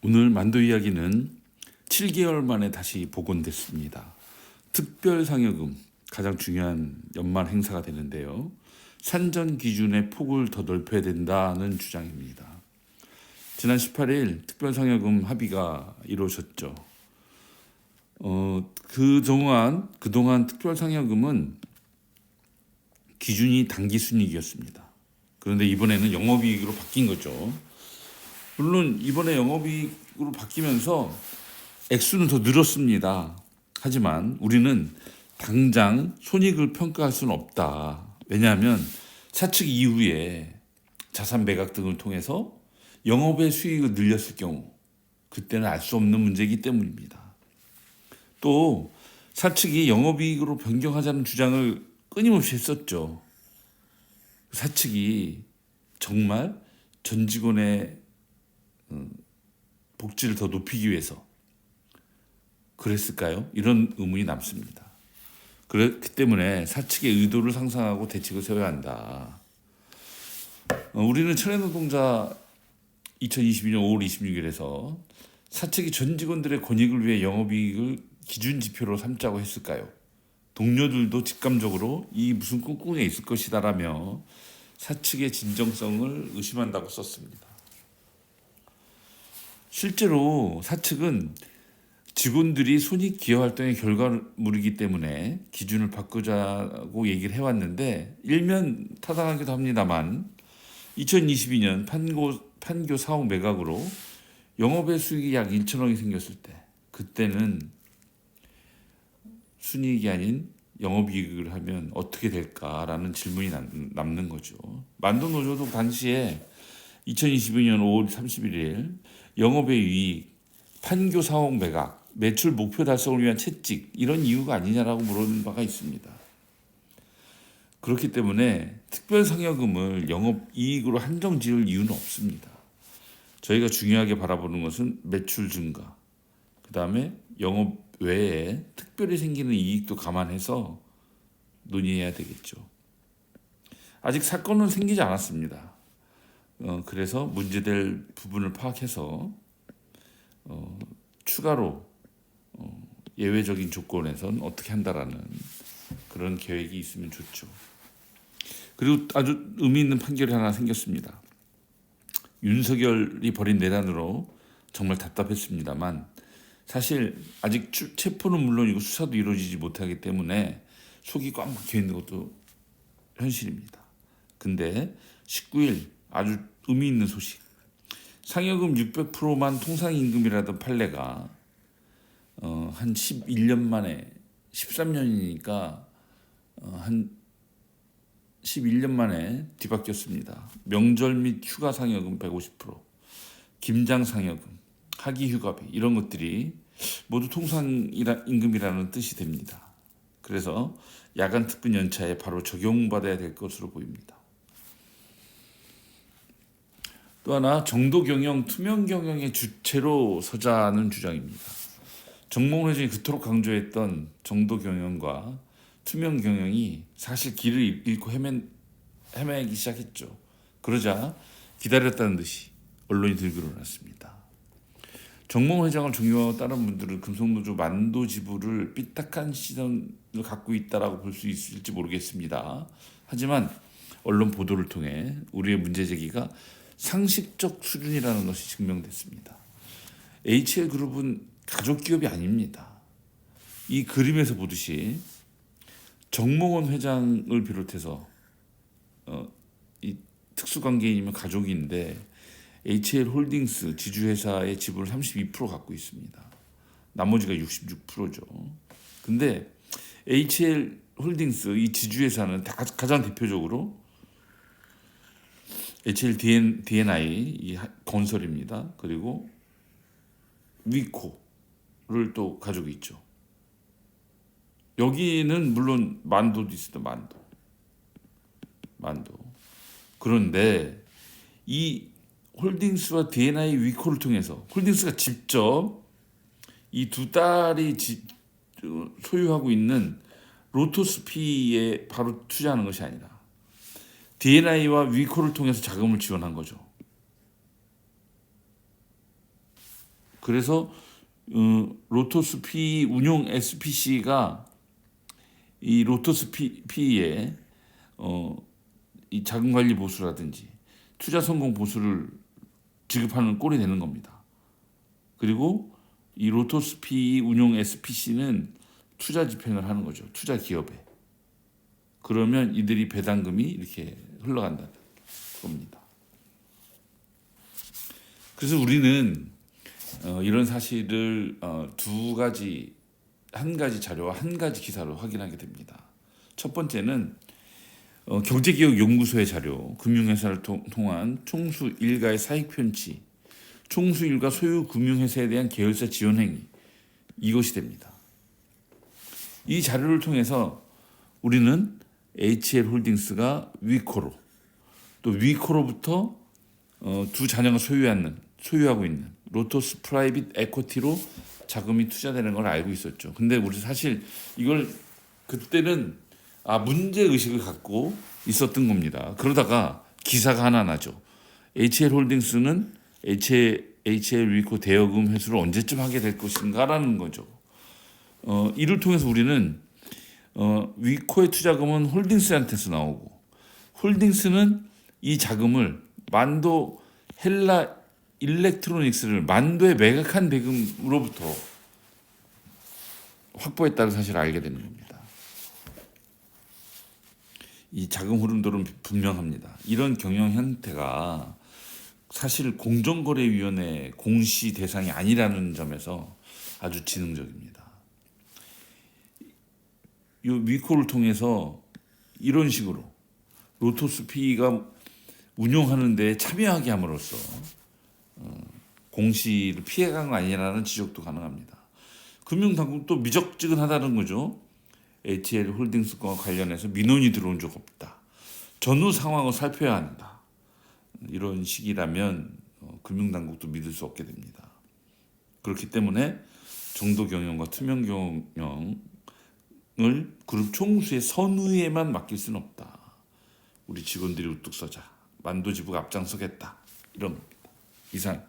오늘 만두 이야기는 7개월 만에 다시 복원됐습니다. 특별상여금, 가장 중요한 연말 행사가 되는데요. 산전 기준의 폭을 더 넓혀야 된다는 주장입니다. 지난 18일 특별상여금 합의가 이루어졌죠. 그동안 특별상여금은 기준이 당기순이익이었습니다. 그런데 이번에는 영업이익으로 바뀐 거죠. 물론 이번에 영업이익으로 바뀌면서 액수는 더 늘었습니다. 하지만 우리는 당장 손익을 평가할 수는 없다. 왜냐하면 사측 이후에 자산 매각 등을 통해서 영업의 수익을 늘렸을 경우 그때는 알 수 없는 문제이기 때문입니다. 또 사측이 영업이익으로 변경하자는 주장을 끊임없이 했었죠. 사측이 정말 전 직원의 복지를 더 높이기 위해서 그랬을까요? 이런 의문이 남습니다. 그렇기 때문에 사측의 의도를 상상하고 대책을 세워야 한다. 우리는 천혜노동자 2022년 5월 26일에서 사측이 전 직원들의 권익을 위해 영업이익을 기준 지표로 삼자고 했을까요? 동료들도 직감적으로 이 무슨 꿍꿍이가 있을 것이다라며 사측의 진정성을 의심한다고 썼습니다. 실제로 사측은 직원들이 손익 기여 활동의 결과물이기 때문에 기준을 바꾸자고 얘기를 해왔는데 일면 타당하기도 합니다만 2022년 판교 사옥 매각으로 영업의 수익이 약 1천억이 생겼을 때 그때는 순이익이 아닌 영업이익을 하면 어떻게 될까라는 질문이 남는 거죠. 만두노조도 당시에 2022년 5월 31일 영업의 유익, 판교 사옥 매각, 매출 목표 달성을 위한 채찍 이런 이유가 아니냐라고 물어본 바가 있습니다. 그렇기 때문에 특별상여금을 영업이익으로 한정 지을 이유는 없습니다. 저희가 중요하게 바라보는 것은 매출 증가, 그 다음에 영업 외에 특별히 생기는 이익도 감안해서 논의해야 되겠죠. 아직 사건은 생기지 않았습니다. 그래서 문제될 부분을 파악해서 추가로 예외적인 조건에선 어떻게 한다라는 그런 계획이 있으면 좋죠. 그리고 아주 의미 있는 판결이 하나 생겼습니다. 윤석열이 벌인 내란으로 정말 답답했습니다만 사실 아직 체포는 물론이고 수사도 이루어지지 못하기 때문에 속이 꽉 막혀 있는 것도 현실입니다. 근데 19일 아주 의미 있는 소식. 상여금 600%만 통상임금이라던 판례가 한 11년 만에 13년이니까 한 11년 만에 뒤바뀌었습니다. 명절 및 휴가 상여금 150%, 김장 상여금, 하기 휴가비 이런 것들이 모두 통상임금이라는 뜻이 됩니다. 그래서 야간 특근 연차에 바로 적용받아야 될 것으로 보입니다. 또 하나 정도 경영, 투명 경영의 주체로 서자는 주장입니다. 정몽원 회장이 그토록 강조했던 정도 경영과 투명 경영이 사실 길을 잃고 헤매기 시작했죠. 그러자 기다렸다는 듯이 언론이 들기로 났습니다. 정몽원 회장을 존경하고 다른 분들은 금속노조 만도 지부를 삐딱한 시선을 갖고 있다라고 볼 수 있을지 모르겠습니다. 하지만 언론 보도를 통해 우리의 문제 제기가 상식적 수준이라는 것이 증명됐습니다. HL그룹은 가족 기업이 아닙니다. 이 그림에서 보듯이 정몽원 회장을 비롯해서 이 특수관계인이면 가족인데 HL홀딩스 지주회사의 지분을 32% 갖고 있습니다. 나머지가 66%죠. 근데 HL홀딩스 이 지주회사는 가장 대표적으로 HLDNI 이 건설입니다. 그리고 위코를 또 가지고 있죠. 여기는 물론 만도도 있습니다. 만도. 그런데 이 홀딩스와 DNI 위코를 통해서 홀딩스가 직접 이 두 딸이 소유하고 있는 로토스피에 바로 투자하는 것이 아니라 DNI와 위코를 통해서 자금을 지원한 거죠. 그래서 로토스 PE 운용 SPC가 이 로토스 PE에 이 자금 관리 보수라든지 투자 성공 보수를 지급하는 꼴이 되는 겁니다. 그리고 이 로토스 PE 운용 SPC는 투자 집행을 하는 거죠. 투자 기업에. 그러면 이들이 배당금이 이렇게 흘러간다는 겁니다. 그래서 우리는 이런 사실을 한 가지 자료와 한 가지 기사로 확인하게 됩니다. 첫 번째는 경제기억연구소의 자료, 금융회사를 통한 총수 일가의 사익 편취, 총수 일가 소유 금융회사에 대한 계열사 지원 행위, 이것이 됩니다. 이 자료를 통해서 우리는 HL홀딩스가 위코로, 또 위코로부터 두 자녀가 소유하고 있는 로토스 프라이빗 에쿼티로 자금이 투자되는 걸 알고 있었죠. 근데 우리 사실 이걸 그때는 문제 의식을 갖고 있었던 겁니다. 그러다가 기사가 하나 나죠. HL홀딩스는 HL 위코 대여금 회수를 언제쯤 하게 될 것인가라는 거죠. 이를 통해서 우리는 위코의 투자금은 홀딩스한테서 나오고, 홀딩스는 이 자금을 만도 헬라 일렉트로닉스를 만도의 매각한 대금으로부터 확보했다는 사실을 알게 되는 겁니다. 이 자금 흐름들은 분명합니다. 이런 경영 형태가 사실 공정거래위원회 공시 대상이 아니라는 점에서 아주 지능적입니다. 이 위코를 통해서 이런 식으로 로토스 PE가 운용하는 데 참여하게 함으로써 공시를 피해간 거 아니라는 지적도 가능합니다. 금융당국도 미적지근하다는 거죠. HL홀딩스과 관련해서 민원이 들어온 적 없다. 전후 상황을 살펴야 한다. 이런 식이라면 금융당국도 믿을 수 없게 됩니다. 그렇기 때문에 정도 경영과 투명 경영을 그룹 총수의 선의에만 맡길 수는 없다. 우리 직원들이 우뚝 서자. 만도지부가 앞장서겠다. 이런 겁니다. 이상.